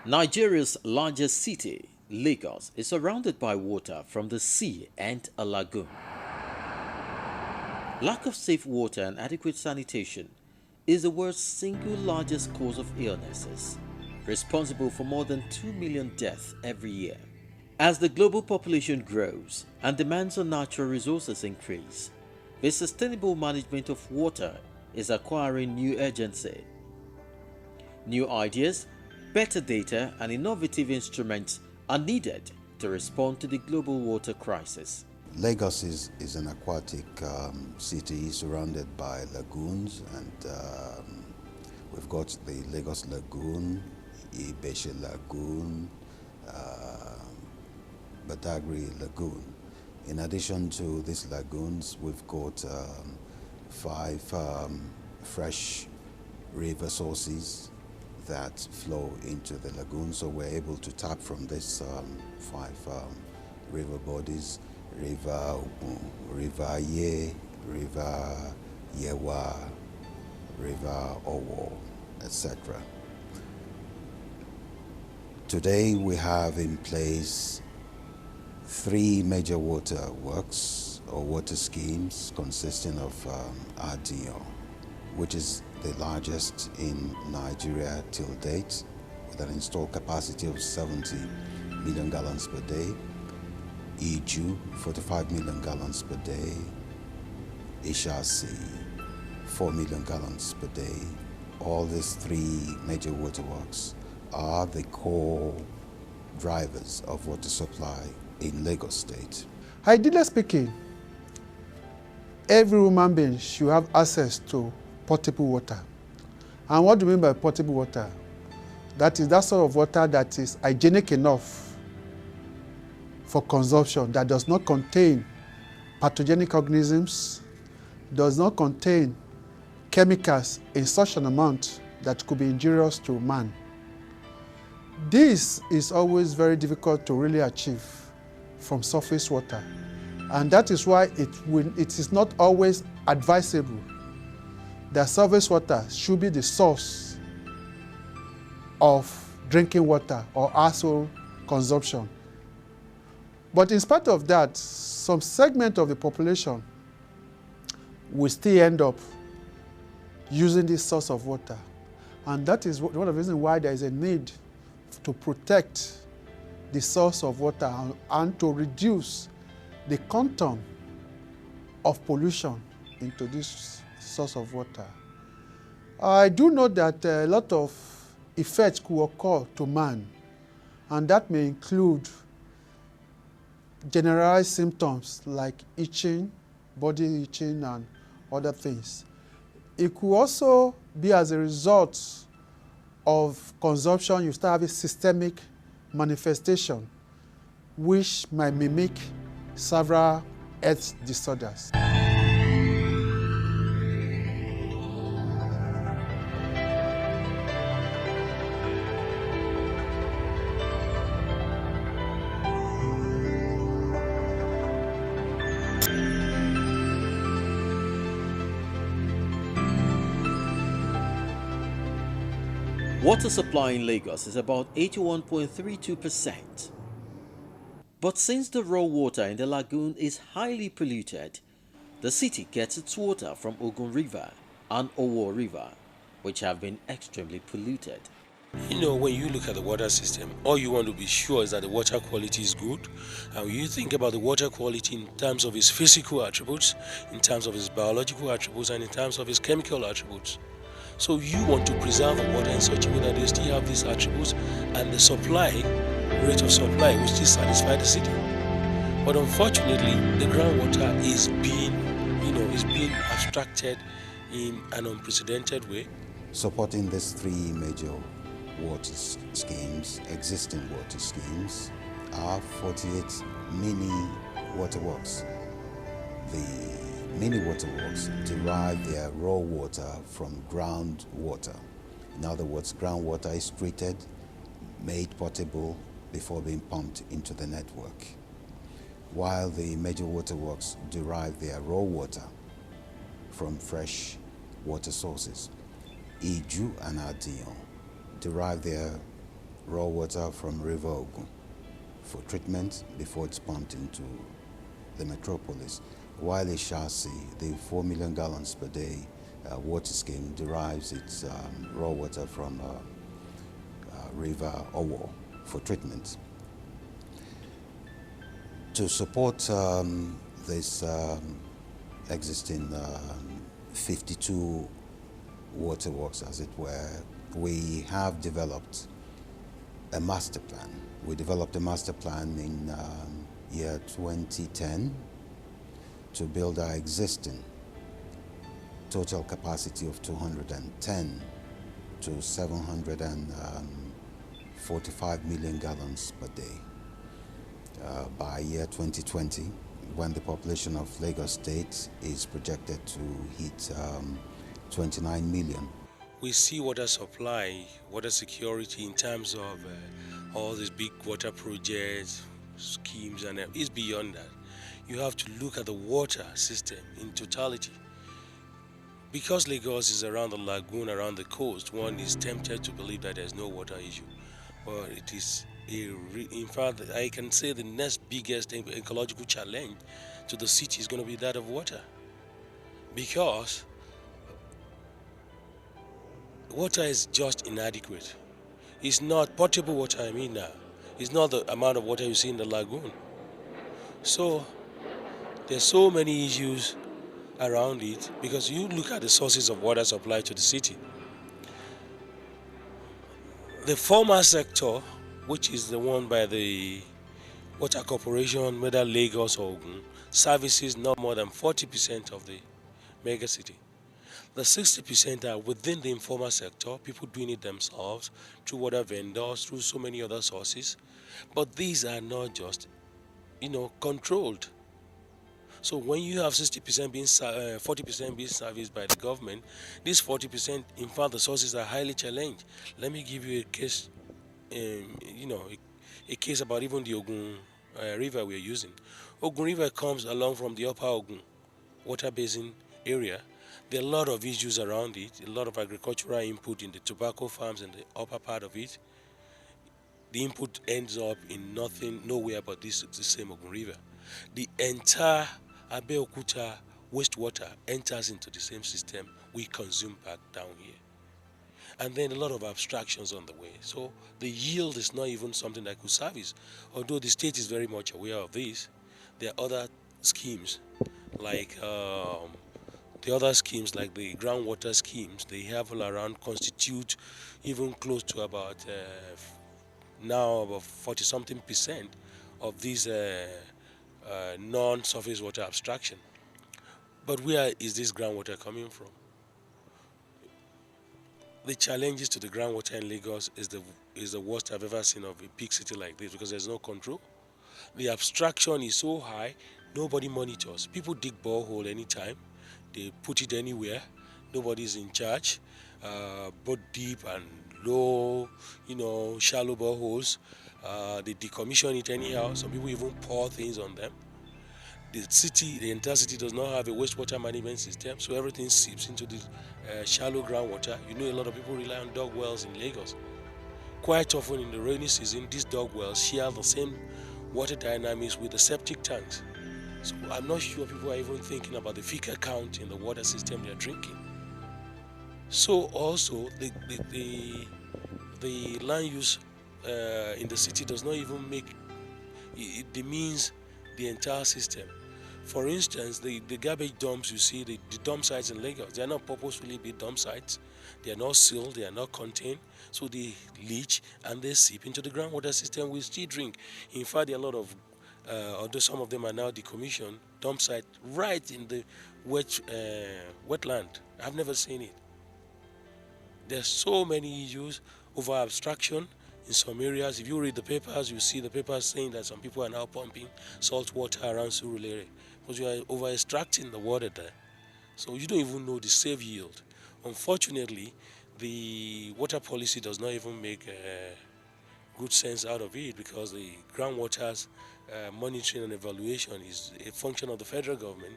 Nigeria's largest city, Lagos, is surrounded by water from the sea and a lagoon. Lack of safe water and adequate sanitation is the world's single largest cause of illnesses, responsible for more than 2 million deaths every year. As the global population grows and demands on natural resources increase, the sustainable management of water is acquiring new urgency. New ideas, better data, and innovative instruments are needed to respond to the global water crisis. Lagos is an aquatic city surrounded by lagoons, and we've got the Lagos Lagoon, Ibeshe Lagoon, Badagry Lagoon. In addition to these lagoons, we've got 5 fresh river sources that flow into the lagoon, so we're able to tap from these 5 river bodies: River Ye, River Yewa, River Owo, etc. Today we have in place 3 major water works or water schemes consisting of RDO, which is the largest in Nigeria till date, with an installed capacity of 70 million gallons per day. Iju, 45 million gallons per day. Ishasi, 4 million gallons per day. All these 3 major water works are the core drivers of water supply in Lagos State. Ideally speaking, every human being should have access to potable water. And what do we mean by potable water? That is that sort of water that is hygienic enough for consumption, that does not contain pathogenic organisms, does not contain chemicals in such an amount that could be injurious to man. This is always very difficult to really achieve from surface water, and that is why it is not always advisable that surface water should be the source of drinking water or household consumption. But in spite of that, some segment of the population will still end up using this source of water, and that is one of the reasons why there is a need to protect the source of water and to reduce the quantum of pollution into this source of water. I do know that a lot of effects could occur to man, and that may include generalized symptoms like itching, body itching, and other things. It could also be as a result of consumption. You start having systemic manifestation, which might mimic several health disorders. Water supply in Lagos is about 81.32%. But since the raw water in the lagoon is highly polluted, the city gets its water from Ogun River and Owo River, which have been extremely polluted. You know, when you look at the water system, all you want to be sure is that the water quality is good. And when you think about the water quality in terms of its physical attributes, in terms of its biological attributes, and in terms of its chemical attributes. So you want to preserve the water in such a way that they still have these attributes and the supply, rate of supply, will still satisfy the city. But unfortunately, the groundwater is being abstracted in an unprecedented way. Supporting these 3 major water schemes, existing water schemes, are 48 mini waterworks. The mini waterworks derive their raw water from groundwater. In other words, groundwater is treated, made potable before being pumped into the network, while the major waterworks derive their raw water from fresh water sources. Iju and Adion derive their raw water from River Ogun for treatment before it's pumped into the metropolis, while Ishasi, the 4 million gallons per day water scheme, derives its raw water from River Owo for treatment. To support this existing 52 waterworks, as it were, we have developed a master plan. We developed a master plan in year 2010 to build our existing total capacity of 210 to 745 million gallons per day. By year 2020, when the population of Lagos State is projected to hit 29 million. We see water supply, water security in terms of all these big water projects, schemes, and it's beyond that. You have to look at the water system in totality. Because Lagos is around the lagoon, around the coast, one is tempted to believe that there's no water issue. But it is, in fact, I can say the next biggest ecological challenge to the city is going to be that of water. Because water is just inadequate. It's not potable water, I mean now. It's not the amount of water you see in the lagoon. So there's so many issues around it, because you look at the sources of water supply to the city. The former sector, which is the one by the Water Corporation, whether Lagos or Ogun, services not more than 40% of the mega city. The 60% are within the informal sector, people doing it themselves, through water vendors, through so many other sources. But these are not just, controlled. So when you have 60% being 40% being serviced by the government, these 40%, in fact, the sources are highly challenged. Let me give you a case, a case about even the Ogun River we're using. Ogun River comes along from the Upper Ogun water basin area. There are a lot of issues around it, a lot of agricultural input in the tobacco farms in the upper part of it. The input ends up in nothing, nowhere but the same Ogun River. The entire Abeokuta wastewater enters into the same system we consume back down here. And then a lot of abstractions on the way. So the yield is not even something that could service. Although the state is very much aware of this, there are other schemes like the groundwater schemes they have all around constitute even close to about now about 40-something% of these non-surface water abstraction. But where is this groundwater coming from? The challenges to the groundwater in Lagos is the worst I've ever seen of a big city like this, because there's no control. The abstraction is so high, nobody monitors. People dig borehole anytime, they put it anywhere, nobody's in charge. Both deep and low, shallow boreholes, they decommission it anyhow. Some people even pour things on them. The entire city does not have a wastewater management system, so everything seeps into the shallow groundwater. A lot of people rely on dug wells in Lagos. Quite often in the rainy season, these dug wells share the same water dynamics with the septic tanks. So I'm not sure people are even thinking about the fecal count in the water system they're drinking. So also the land use in the city does not even make it demeans the entire system. For instance, the garbage dumps you see, the dump sites in Lagos, they are not purposefully built dump sites. They are not sealed, they are not contained, so they leach and they seep into the groundwater system we still drink. In fact, there are a lot of, although some of them are now decommissioned, dump site right in the wetland. I've never seen it. There's so many issues over abstraction. In some areas, if you read the papers, you see the papers saying that some people are now pumping salt water around Surulere because you are over extracting the water there. So you don't even know the safe yield. Unfortunately, the water policy does not even make good sense out of it, because the groundwater's monitoring and evaluation is a function of the federal government.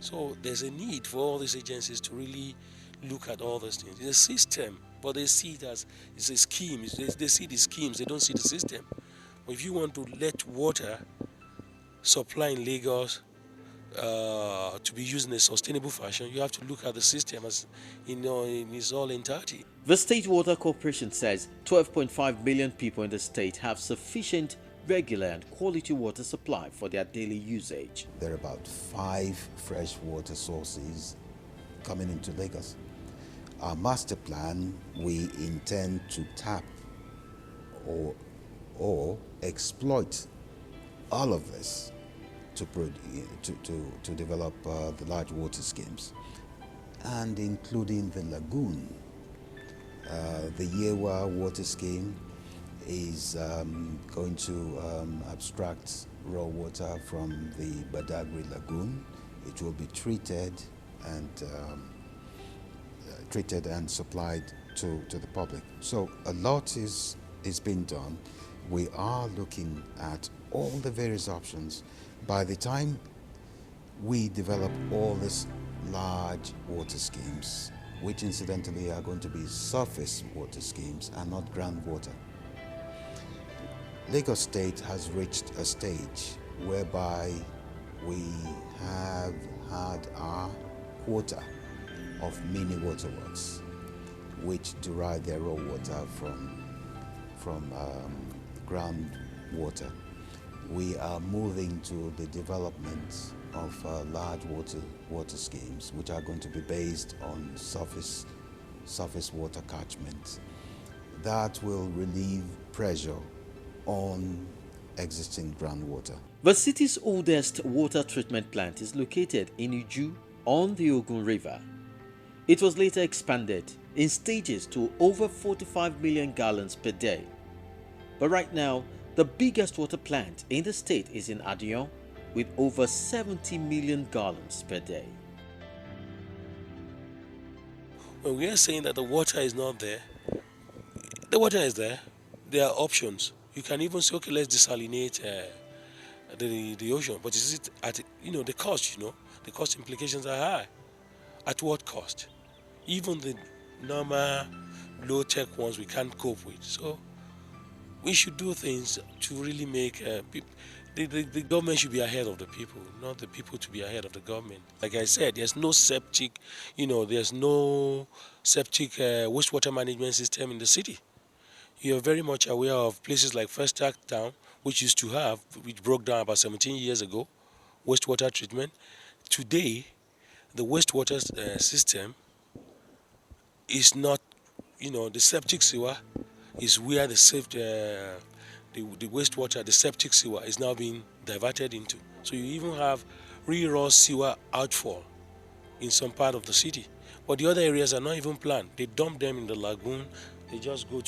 So there's a need for all these agencies to really look at all those things. It's a system, but they see it as it's a scheme. They see the schemes, they don't see the system. But if you want to let water supply in Lagos to be used in a sustainable fashion, you have to look at the system as in its all entirety. The State Water Corporation says 12.5 million people in the state have sufficient, regular and quality water supply for their daily usage. There are about 5 fresh water sources coming into Lagos. Our master plan, we intend to tap or exploit all of this to develop the large water schemes, and including the lagoon. The Yewa water scheme is going to abstract raw water from the Badagry lagoon. It will be treated and supplied to the public. So a lot is being done. We are looking at all the various options. By the time we develop all these large water schemes, which incidentally are going to be surface water schemes and not groundwater, Lagos State has reached a stage whereby we have had our quota of mini waterworks, which derive their raw water from groundwater. We are moving to the development of large water schemes, which are going to be based on surface water catchments. That will relieve pressure on existing groundwater. The city's oldest water treatment plant is located in Iju on the Ogun River. It was later expanded in stages to over 45 million gallons per day. But right now, the biggest water plant in the state is in Adion with over 70 million gallons per day. When we are saying that the water is not there, the water is there. There are options. You can even say, okay, let's desalinate the ocean. But is it at the cost? The cost implications are high. At what cost? Even the normal low-tech ones we can't cope with. So we should do things to really make people. The government should be ahead of the people, not the people to be ahead of the government. Like I said, there's no septic, there's no septic wastewater management system in the city. You're very much aware of places like First Act Town, which broke down about 17 years ago, wastewater treatment. Today, the wastewater system is not, the septic sewer is where the wastewater, the septic sewer is now being diverted into. So you even have raw sewer outfall in some part of the city. But the other areas are not even planned. They dump them in the lagoon. They just go to